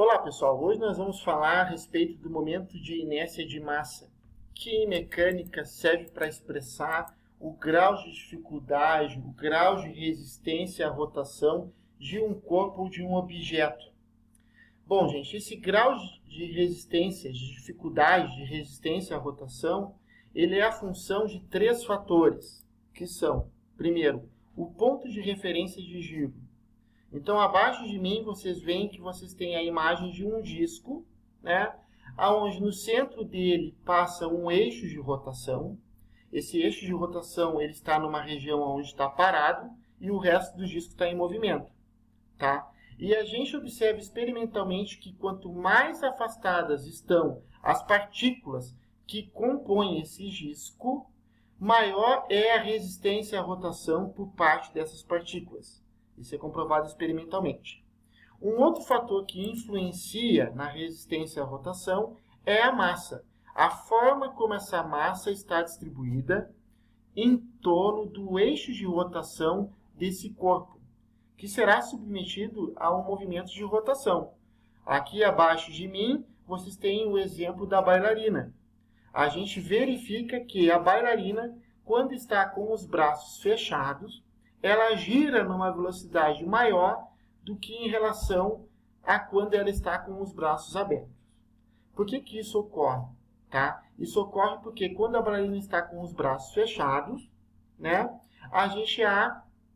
Olá pessoal, hoje nós vamos falar a respeito do momento de inércia de massa, que em mecânica serve para expressar o grau de dificuldade, o grau de resistência à rotação de um corpo ou de um objeto. Bom, gente, esse grau de resistência, de dificuldade de resistência à rotação, ele é a função de três fatores, que são, primeiro, o ponto de referência de giro. Então, abaixo de mim, vocês veem que vocês têm a imagem de um disco, né? Onde no centro dele passa um eixo de rotação. Esse eixo de rotação ele está numa região onde está parado e o resto do disco está em movimento. Tá? E a gente observa experimentalmente que quanto mais afastadas estão as partículas que compõem esse disco, maior é a resistência à rotação por parte dessas partículas. Isso é comprovado experimentalmente. Um outro fator que influencia na resistência à rotação é a massa. A forma como essa massa está distribuída em torno do eixo de rotação desse corpo, que será submetido a um movimento de rotação. Aqui abaixo de mim, vocês têm o exemplo da bailarina. A gente verifica que a bailarina, quando está com os braços fechados, ela gira numa velocidade maior do que em relação a quando ela está com os braços abertos. Por que isso ocorre? Tá? Isso ocorre porque quando a bailarina está com os braços fechados, né, a gente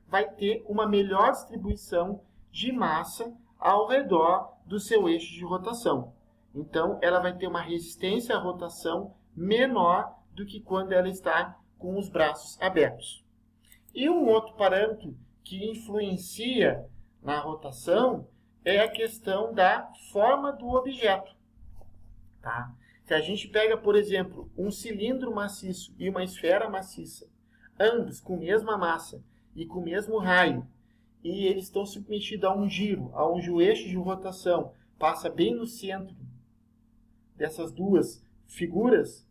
vai ter uma melhor distribuição de massa ao redor do seu eixo de rotação. Então, ela vai ter uma resistência à rotação menor do que quando ela está com os braços abertos. E um outro parâmetro que influencia na rotação é a questão da forma do objeto. Tá? Se a gente pega, por exemplo, um cilindro maciço e uma esfera maciça, ambos com a mesma massa e com o mesmo raio, e eles estão submetidos a um giro, onde o eixo de rotação passa bem no centro dessas duas figuras,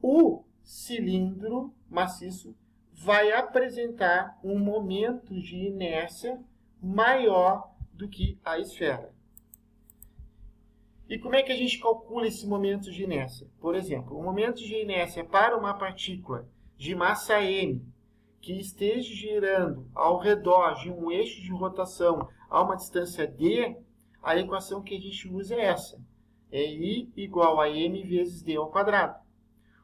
o cilindro maciço vai apresentar um momento de inércia maior do que a esfera. E como é que a gente calcula esse momento de inércia? Por exemplo, o momento de inércia para uma partícula de massa m que esteja girando ao redor de um eixo de rotação a uma distância d, a equação que a gente usa é essa. É I igual a m vezes d ao quadrado,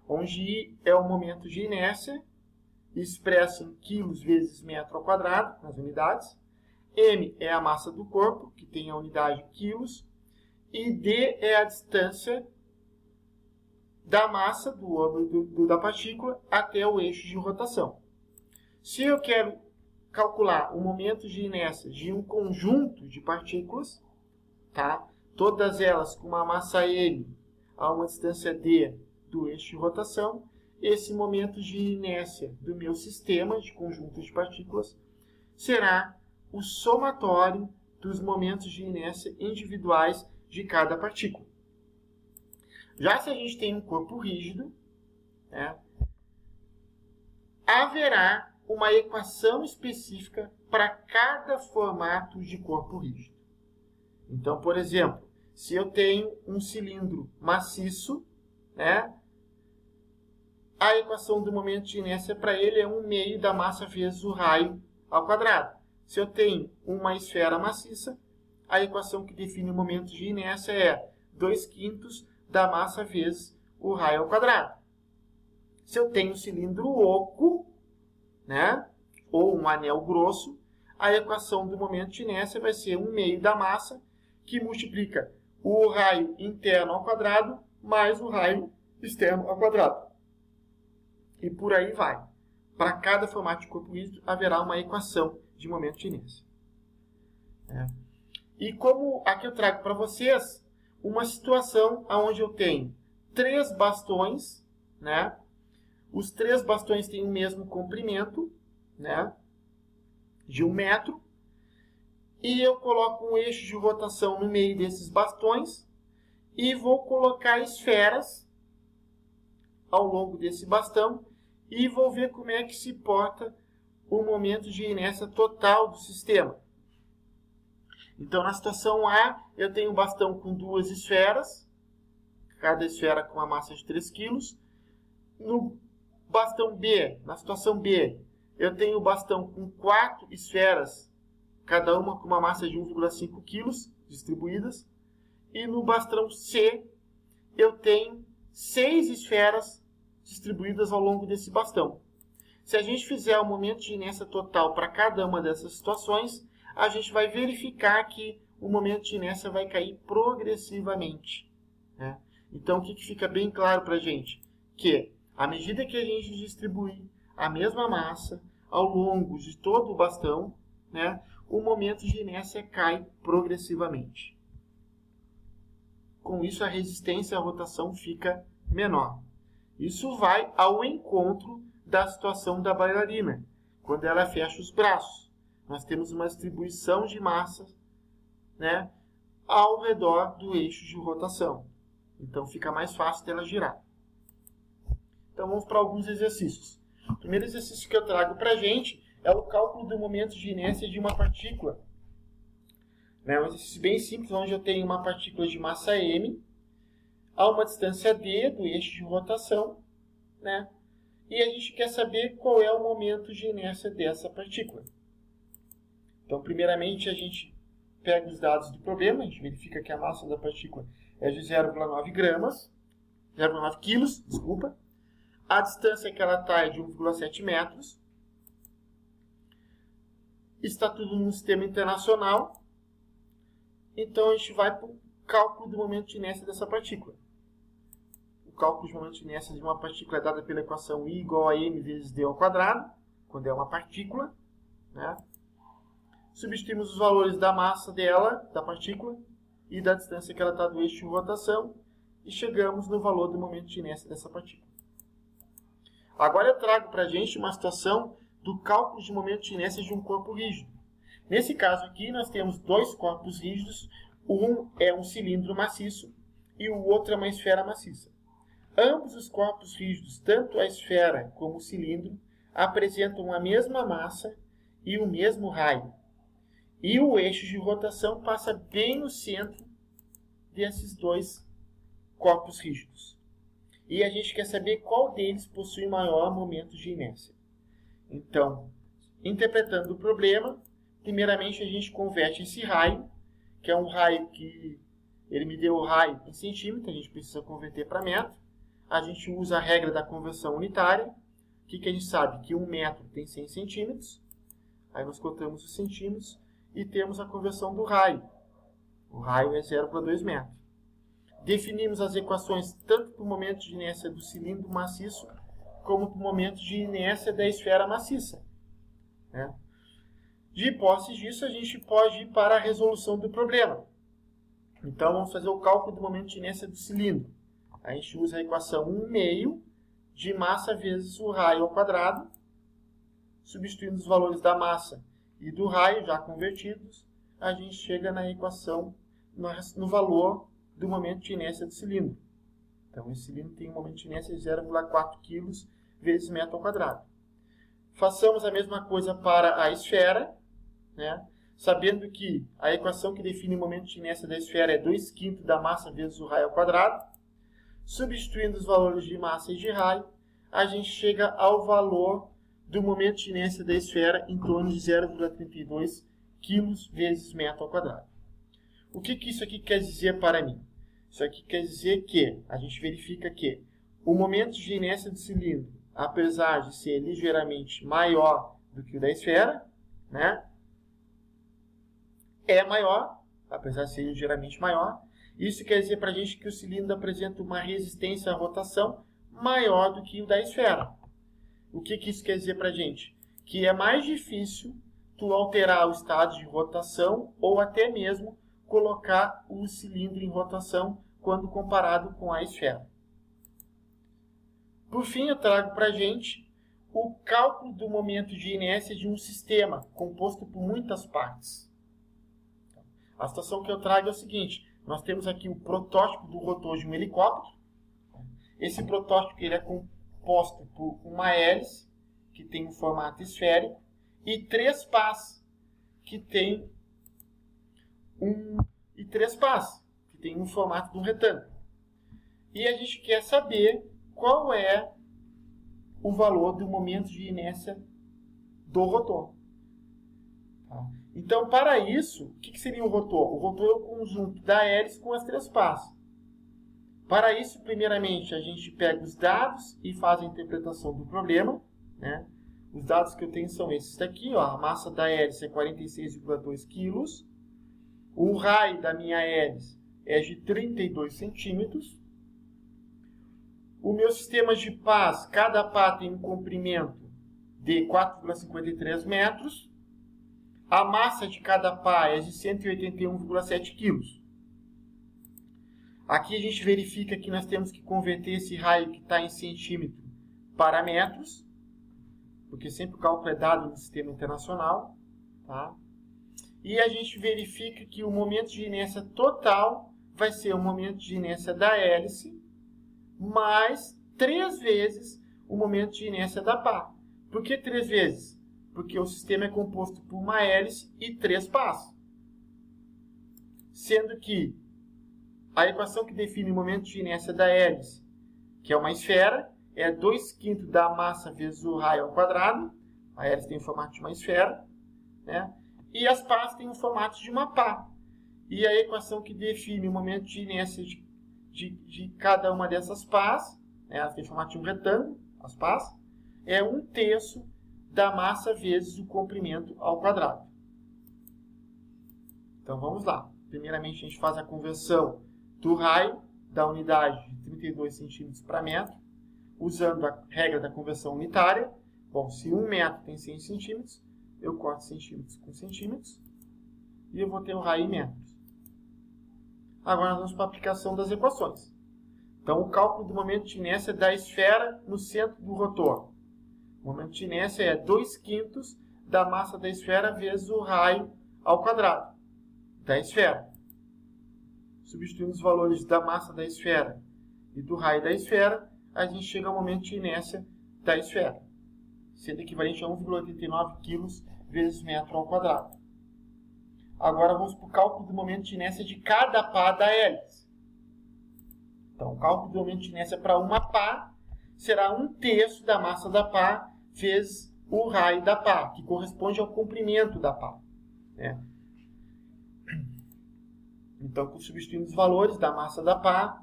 onde I é o momento de inércia, expresso em quilos vezes metro ao quadrado, nas unidades. M é a massa do corpo, que tem a unidade quilos. E D é a distância da massa da partícula até o eixo de rotação. Se eu quero calcular o momento de inércia de um conjunto de partículas, tá? Todas elas com uma massa M a uma distância D do eixo de rotação, esse momento de inércia do meu sistema de conjunto de partículas será o somatório dos momentos de inércia individuais de cada partícula. Já se a gente tem um corpo rígido, né, haverá uma equação específica para cada formato de corpo rígido. Então, por exemplo, se eu tenho um cilindro maciço, né, a equação do momento de inércia para ele é 1/2 da massa vezes o raio ao quadrado. Se eu tenho uma esfera maciça, a equação que define o momento de inércia é 2/5 da massa vezes o raio ao quadrado. Se eu tenho um cilindro oco, né, ou um anel grosso, a equação do momento de inércia vai ser 1/2 da massa, que multiplica o raio interno ao quadrado mais o raio externo ao quadrado. E por aí vai. Para cada formato de corpo rígido, haverá uma equação de momento de inércia. E como aqui eu trago para vocês uma situação onde eu tenho 3 bastões, né? Os 3 bastões têm o mesmo comprimento, né, de 1 metro. E eu coloco um eixo de rotação no meio desses bastões e vou colocar esferas ao longo desse bastão e vou ver como é que se porta o momento de inércia total do sistema. Então, na situação A, eu tenho um bastão com 2 esferas, cada esfera com uma massa de 3 kg. No bastão B, na situação B, eu tenho o bastão com 4 esferas, cada uma com uma massa de 1,5 kg distribuídas. E no bastão C, eu tenho 6 esferas distribuídas ao longo desse bastão. Se a gente fizer o momento de inércia total para cada uma dessas situações, a gente vai verificar que o momento de inércia vai cair progressivamente, né? Então, o que fica bem claro para a gente? Que, à medida que a gente distribuir a mesma massa ao longo de todo o bastão, né, o momento de inércia cai progressivamente. Com isso, a resistência à rotação fica menor. Isso vai ao encontro da situação da bailarina, quando ela fecha os braços. Nós temos uma distribuição de massas, né, ao redor do eixo de rotação. Então, fica mais fácil dela girar. Então, vamos para alguns exercícios. O primeiro exercício que eu trago para a gente é o cálculo do momento de inércia de uma partícula. É um exercício bem simples, onde eu tenho uma partícula de massa m a uma distância d do eixo de rotação, né? E a gente quer saber qual é o momento de inércia dessa partícula. Então, primeiramente, a gente pega os dados do problema, a gente verifica que a massa da partícula é de 0,9 gramas, 0,9 quilos, desculpa. A distância que ela está é de 1,7 metros. Está tudo num sistema internacional. Então, a gente vai para o cálculo do momento de inércia dessa partícula. O cálculo de momento de inércia de uma partícula é dado pela equação I igual a m vezes d ao quadrado, quando é uma partícula, né? Substituímos os valores da massa dela, da partícula, e da distância que ela está do eixo de rotação, e chegamos no valor do momento de inércia dessa partícula. Agora eu trago para a gente uma situação do cálculo de momento de inércia de um corpo rígido. Nesse caso aqui, nós temos 2 corpos rígidos. Um é um cilindro maciço e o outro é uma esfera maciça. Ambos os corpos rígidos, tanto a esfera como o cilindro, apresentam a mesma massa e o mesmo raio. E o eixo de rotação passa bem no centro desses 2 corpos rígidos. E a gente quer saber qual deles possui maior momento de inércia. Então, interpretando o problema, primeiramente a gente converte esse raio, que é um raio que ele me deu o raio em centímetro, a gente precisa converter para metro. A gente usa a regra da conversão unitária. O que a gente sabe? Que 1 metro tem 100 centímetros. Aí nós contamos os centímetros e temos a conversão do raio. O raio é 0,2 metros. Definimos as equações tanto para o momento de inércia do cilindro maciço, como para o momento de inércia da esfera maciça, né? De hipótese disso, a gente pode ir para a resolução do problema. Então, vamos fazer o cálculo do momento de inércia do cilindro. A gente usa a equação 1/2 de massa vezes o raio ao quadrado, substituindo os valores da massa e do raio já convertidos, a gente chega na equação, no valor do momento de inércia do cilindro. Então, esse cilindro tem um momento de inércia de 0,4 kg vezes metro ao quadrado. Façamos a mesma coisa para a esfera, né? Sabendo que a equação que define o momento de inércia da esfera é 2/5 da massa vezes o raio ao quadrado. Substituindo os valores de massa e de raio, a gente chega ao valor do momento de inércia da esfera em torno de 0,32 kg vezes metro ao quadrado. O que isso aqui quer dizer para mim? Isso aqui quer dizer que a gente verifica que o momento de inércia do cilindro, apesar de ser ligeiramente maior do que o da esfera, né, é maior, apesar de ser ligeiramente maior. Isso quer dizer para a gente que o cilindro apresenta uma resistência à rotação maior do que o da esfera. O que isso quer dizer para a gente? Que é mais difícil tu alterar o estado de rotação ou até mesmo colocar o cilindro em rotação quando comparado com a esfera. Por fim, eu trago para a gente o cálculo do momento de inércia de um sistema composto por muitas partes. A situação que eu trago é o seguinte: nós temos aqui o protótipo do rotor de um helicóptero. Esse protótipo ele é composto por uma hélice, que tem um formato esférico, e 3 pás, que tem e 3 pás, que tem um formato de um retângulo. E a gente quer saber qual é o valor do momento de inércia do rotor. Tá? Então, para isso, o que seria o rotor? O rotor é o conjunto da hélice com as 3 pás. Para isso, primeiramente, a gente pega os dados e faz a interpretação do problema, né? Os dados que eu tenho são esses daqui, ó. A massa da hélice é 46,2 kg. O raio da minha hélice é de 32 centímetros. O meu sistema de pás, cada pá tem um comprimento de 4,53 metros. A massa de cada pá é de 181,7 kg. Aqui a gente verifica que nós temos que converter esse raio que está em centímetro para metros, porque sempre o cálculo é dado no sistema internacional. Tá? E a gente verifica que o momento de inércia total vai ser o momento de inércia da hélice mais 3 vezes o momento de inércia da pá. Por que 3 vezes? Porque o sistema é composto por uma hélice e 3 pás. Sendo que a equação que define o momento de inércia da hélice, que é uma esfera, é 2/5 da massa vezes o raio ao quadrado. A hélice tem o formato de uma esfera, né? E as pás têm o formato de uma pá. E a equação que define o momento de inércia de cada uma dessas pás, né? Elas têm o formato de um retângulo, as pás, é 1/3 da massa vezes o comprimento ao quadrado. Então vamos lá. Primeiramente a gente faz a conversão do raio da unidade de 32 centímetros para metro, usando a regra da conversão unitária. Bom, se 1 metro tem 100 centímetros, eu corto centímetros com centímetros e eu vou ter o raio em metros. Agora nós vamos para a aplicação das equações. Então, o cálculo do momento de inércia da esfera no centro do rotor. O momento de inércia é 2/5 da massa da esfera vezes o raio ao quadrado da esfera. Substituindo os valores da massa da esfera e do raio da esfera, a gente chega ao momento de inércia da esfera, sendo equivalente a 1,89 kg vezes metro ao quadrado. Agora vamos para o cálculo do momento de inércia de cada pá da hélice. Então, o cálculo do momento de inércia para uma pá será 1/3 da massa da pá vezes o raio da pá, que corresponde ao comprimento da pá. Né? Então, substituindo os valores da massa da pá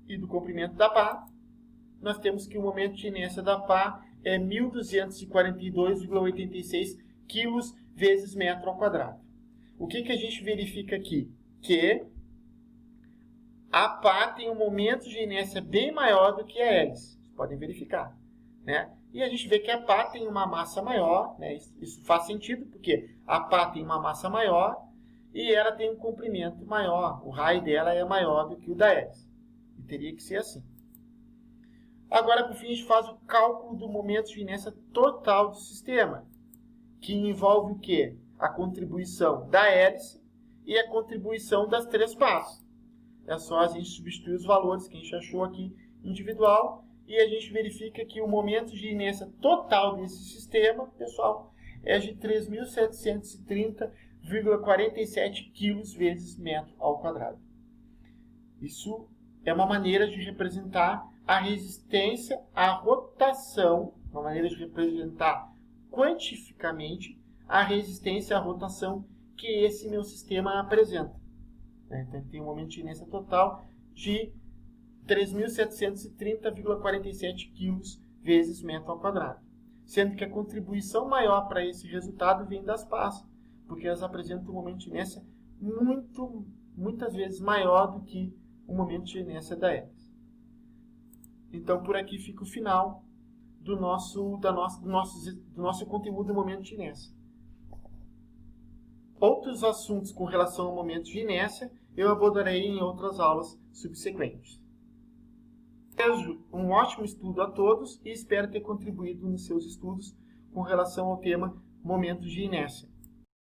e do comprimento da pá, nós temos que o momento de inércia da pá é 1.242,86 kg vezes metro ao quadrado. O que a gente verifica aqui? Que a pá tem um momento de inércia bem maior do que a hélice. Vocês podem verificar. Né? E a gente vê que a pá tem uma massa maior. Né? Isso faz sentido, porque a pá tem uma massa maior e ela tem um comprimento maior. O raio dela é maior do que o da hélice. E teria que ser assim. Agora, por fim, a gente faz o cálculo do momento de inércia total do sistema, que envolve o quê? A contribuição da hélice e a contribuição das 3 pás. É só a gente substituir os valores que a gente achou aqui individual e a gente verifica que o momento de inércia total desse sistema, pessoal, é de 3.730,47 kg vezes metro ao quadrado. Isso é uma maneira de representar a resistência à rotação, uma maneira de representar quantificamente a resistência à rotação que esse meu sistema apresenta. Então, ele tem um momento de inércia total de 3.730,47 kg vezes metro ao quadrado. Sendo que a contribuição maior para esse resultado vem das pás, porque elas apresentam um momento de inércia muitas vezes maior do que o momento de inércia da hélice. Então, por aqui fica o final do nosso conteúdo do momento de inércia. Outros assuntos com relação ao momento de inércia eu abordarei em outras aulas subsequentes. Desejo um ótimo estudo a todos e espero ter contribuído nos seus estudos com relação ao tema momentos de inércia.